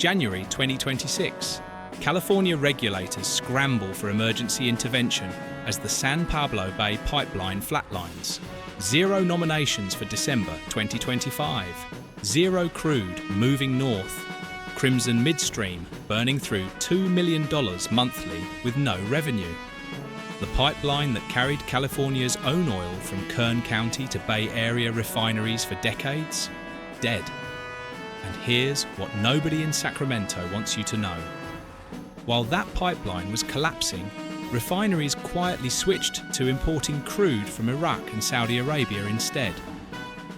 January 2026. California regulators scramble for emergency intervention as the San Pablo Bay pipeline flatlines. 0 nominations for December 2025. 0 crude moving north. Crimson midstream burning through $2 million monthly with no revenue. The pipeline that carried California's own oil from Kern County to Bay Area refineries for decades, dead. And here's what nobody in Sacramento wants you to know. While that pipeline was collapsing, refineries quietly switched to importing crude from Iraq and Saudi Arabia instead.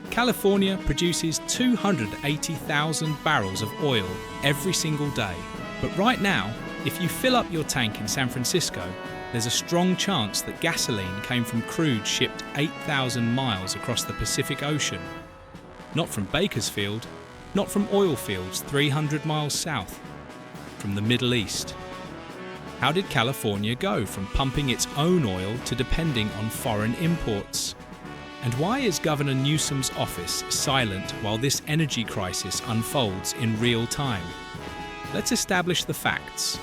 California produces 280,000 barrels of oil every single day. But right now, if you fill up your tank in San Francisco, there's a strong chance that gasoline came from crude shipped 8,000 miles across the Pacific Ocean. Not from Bakersfield, not from oil fields 300 miles south, from the Middle East. How did California go from pumping its own oil to depending on foreign imports? And why is Governor Newsom's office silent while this energy crisis unfolds in real time? Let's establish the facts.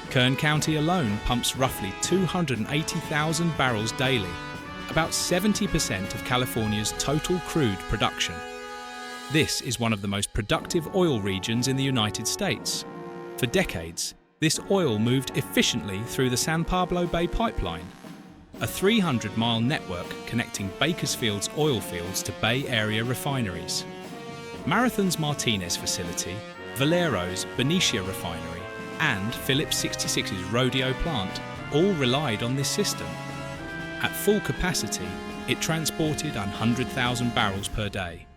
Kern County alone pumps roughly 280,000 barrels daily, about 70% of California's total crude production. This is one of the most productive oil regions in the United States. For decades, this oil moved efficiently through the San Pablo Bay pipeline, a 300-mile network connecting Bakersfield's oil fields to Bay Area refineries. Marathon's Martinez facility, Valero's Benicia refinery, and Phillips 66's Rodeo plant all relied on this system. At full capacity, it transported 100,000 barrels per day.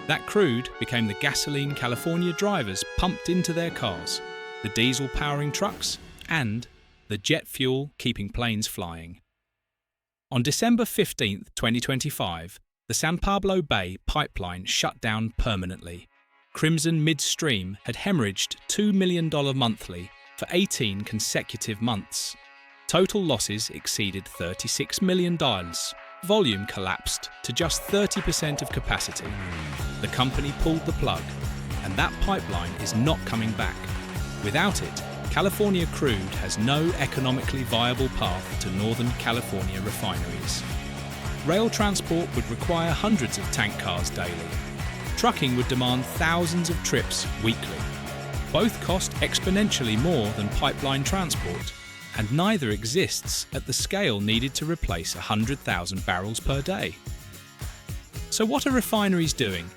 That crude became the gasoline California drivers pumped into their cars, the diesel powering trucks, and the jet fuel keeping planes flying. On December 15, 2025, the San Pablo Bay pipeline shut down permanently. Crimson midstream had hemorrhaged $2 million monthly for 18 consecutive months. Total losses exceeded $36 million. Volume collapsed to just 30% of capacity. The company pulled the plug, and that pipeline is not coming back. Without it, California crude has no economically viable path to Northern California refineries. Rail transport would require hundreds of tank cars daily. Trucking would demand thousands of trips weekly. Both cost exponentially more than pipeline transport, and neither exists at the scale needed to replace 100,000 barrels per day. So what are refineries doing?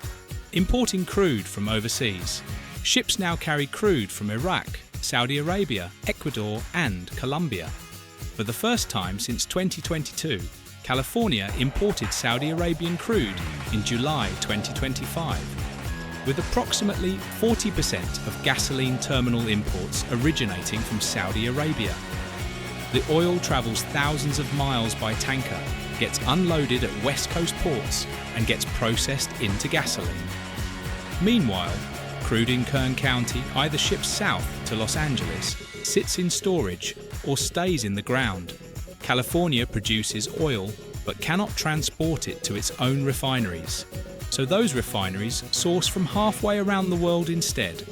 Importing crude from overseas. Ships now carry crude from Iraq, Saudi Arabia, Ecuador, and Colombia. For the first time since 2022, California imported Saudi Arabian crude in July 2025. With approximately 40% of gasoline terminal imports originating from Saudi Arabia. The oil travels thousands of miles by tanker, gets unloaded at West Coast ports, and gets processed into gasoline. Meanwhile, crude in Kern County either ships south to Los Angeles, sits in storage, or stays in the ground. California produces oil, but cannot transport it to its own refineries. So those refineries source from halfway around the world instead.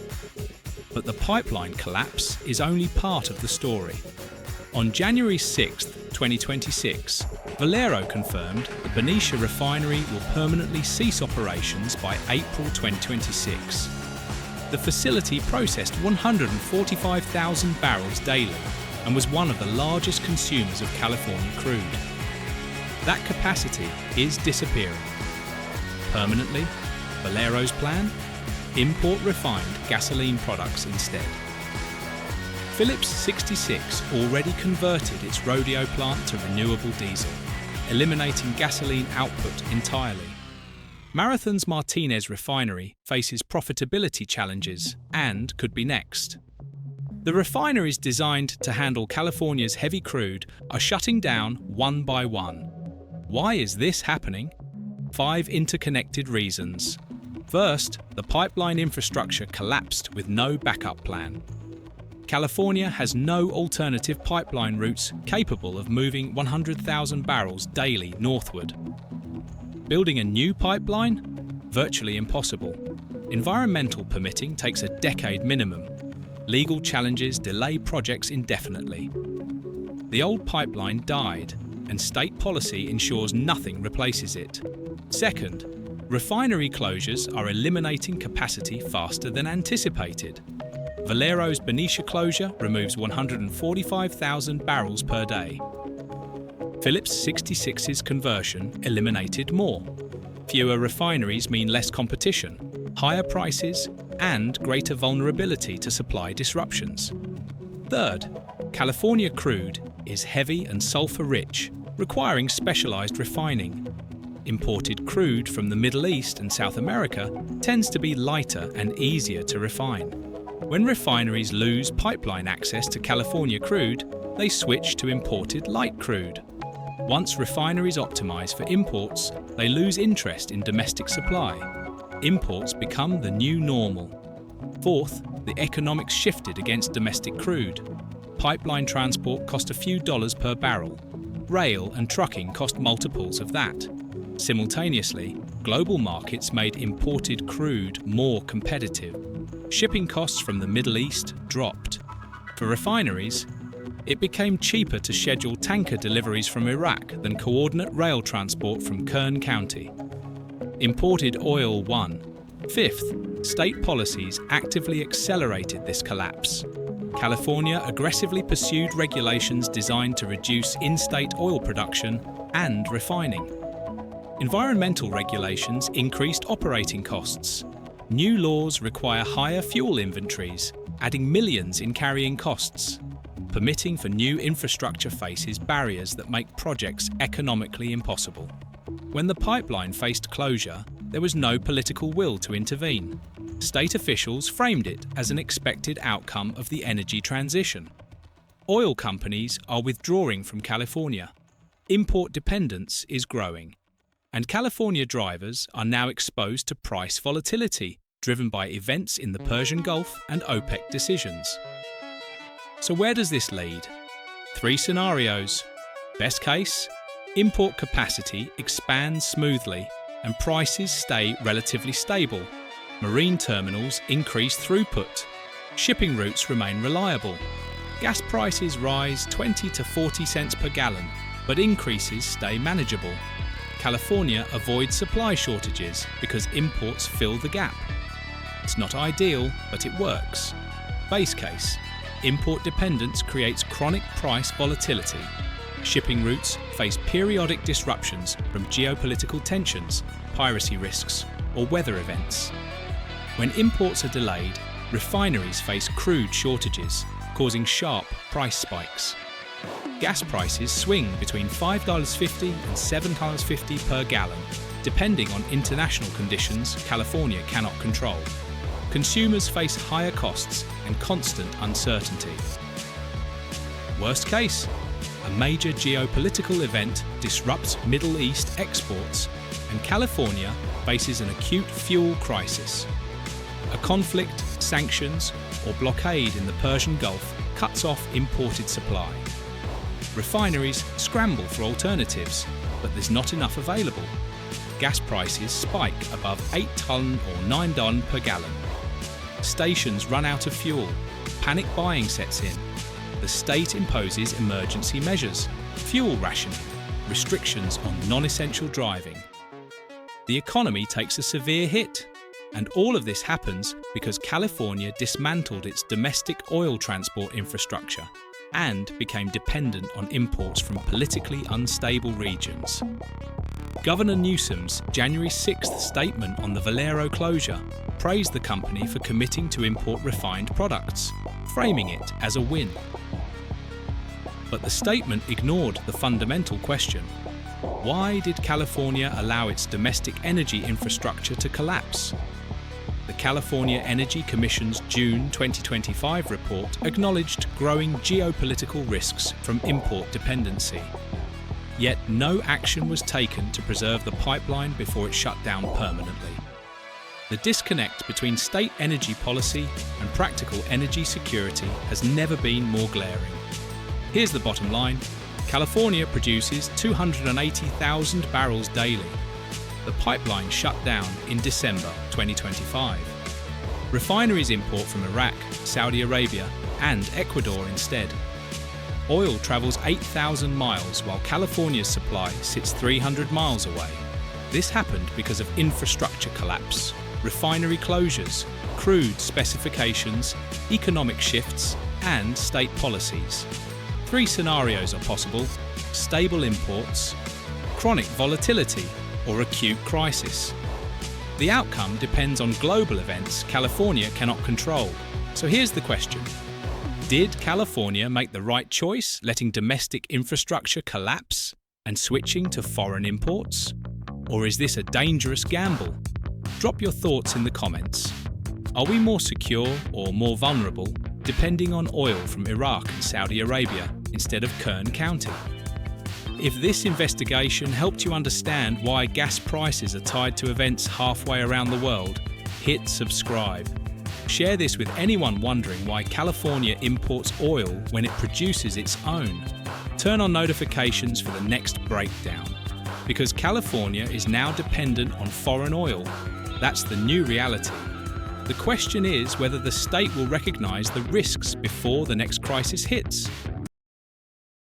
But the pipeline collapse is only part of the story. On January 6, 2026, Valero confirmed the Benicia refinery will permanently cease operations by April 2026. The facility processed 145,000 barrels daily and was one of the largest consumers of California crude. That capacity is disappearing. Permanently, Valero's plan? Import refined gasoline products instead. Phillips 66 already converted its Rodeo plant to renewable diesel, eliminating gasoline output entirely. Marathon's Martinez refinery faces profitability challenges and could be next. The refineries designed to handle California's heavy crude are shutting down one by one. Why is this happening? 5 interconnected reasons. First, the pipeline infrastructure collapsed with no backup plan. California has no alternative pipeline routes capable of moving 100,000 barrels daily northward. Building a new pipeline? Virtually impossible. Environmental permitting takes a decade minimum, Legal challenges delay projects indefinitely. The old pipeline died, and state policy ensures nothing replaces it. Second, refinery closures are eliminating capacity faster than anticipated. Valero's Benicia closure removes 145,000 barrels per day. Phillips 66's conversion eliminated more. Fewer refineries mean less competition, higher prices, and greater vulnerability to supply disruptions. Third, California crude is heavy and sulfur-rich, requiring specialized refining. Imported crude from the Middle East and South America tends to be lighter and easier to refine. When refineries lose pipeline access to California crude, they switch to imported light crude. Once refineries optimize for imports, they lose interest in domestic supply. Imports become the new normal. Fourth, the economics shifted against domestic crude. Pipeline transport cost a few dollars per barrel. Rail and trucking cost multiples of that. Simultaneously, global markets made imported crude more competitive. Shipping costs from the Middle East dropped. For refineries, it became cheaper to schedule tanker deliveries from Iraq than coordinate rail transport from Kern County. Imported oil won. Fifth, state policies actively accelerated this collapse. California aggressively pursued regulations designed to reduce in-state oil production and refining. Environmental regulations increased operating costs. New laws require higher fuel inventories, adding millions in carrying costs. Permitting for new infrastructure faces barriers that make projects economically impossible. When the pipeline faced closure, there was no political will to intervene. State officials framed it as an expected outcome of the energy transition. Oil companies are withdrawing from California. Import dependence is growing. And California drivers are now exposed to price volatility, driven by events in the Persian Gulf and OPEC decisions. So where does this lead? 3 scenarios. Best case, import capacity expands smoothly and prices stay relatively stable. Marine terminals increase throughput. Shipping routes remain reliable. Gas prices rise 20 to 40 cents per gallon, but increases stay manageable. California avoids supply shortages because imports fill the gap. It's not ideal, but it works. Base case, import dependence creates chronic price volatility. Shipping routes face periodic disruptions from geopolitical tensions, piracy risks, or weather events. When imports are delayed, refineries face crude shortages, causing sharp price spikes. Gas prices swing between $5.50 and $7.50 per gallon, depending on international conditions California cannot control. Consumers face higher costs and constant uncertainty. Worst case, a major geopolitical event disrupts Middle East exports, and California faces an acute fuel crisis. A conflict, sanctions, or blockade in the Persian Gulf cuts off imported supply. Refineries scramble for alternatives, but there's not enough available. Gas prices spike above $8 or $9 per gallon. Stations run out of fuel. Panic buying sets in. The state imposes emergency measures, fuel rationing, restrictions on non-essential driving. The economy takes a severe hit, and all of this happens because California dismantled its domestic oil transport infrastructure and became dependent on imports from politically unstable regions. Governor Newsom's January 6th statement on the Valero closure praised the company for committing to import refined products, framing it as a win. But the statement ignored the fundamental question: why did California allow its domestic energy infrastructure to collapse? The California Energy Commission's June 2025 report acknowledged growing geopolitical risks from import dependency. Yet no action was taken to preserve the pipeline before it shut down permanently. The disconnect between state energy policy and practical energy security has never been more glaring. Here's the bottom line: California produces 280,000 barrels daily. The pipeline shut down in December 2025. Refineries import from Iraq, Saudi Arabia and Ecuador instead. Oil travels 8,000 miles while California's supply sits 300 miles away. This happened because of infrastructure collapse, refinery closures, crude specifications, economic shifts and state policies. 3 scenarios are possible: stable imports, chronic volatility or acute crisis. The outcome depends on global events California cannot control. So here's the question. Did California make the right choice letting domestic infrastructure collapse and switching to foreign imports? Or is this a dangerous gamble? Drop your thoughts in the comments. Are we more secure or more vulnerable depending on oil from Iraq and Saudi Arabia instead of Kern County? If this investigation helped you understand why gas prices are tied to events halfway around the world, hit subscribe. Share this with anyone wondering why California imports oil when it produces its own. Turn on notifications for the next breakdown. Because California is now dependent on foreign oil. That's the new reality. The question is whether the state will recognize the risks before the next crisis hits.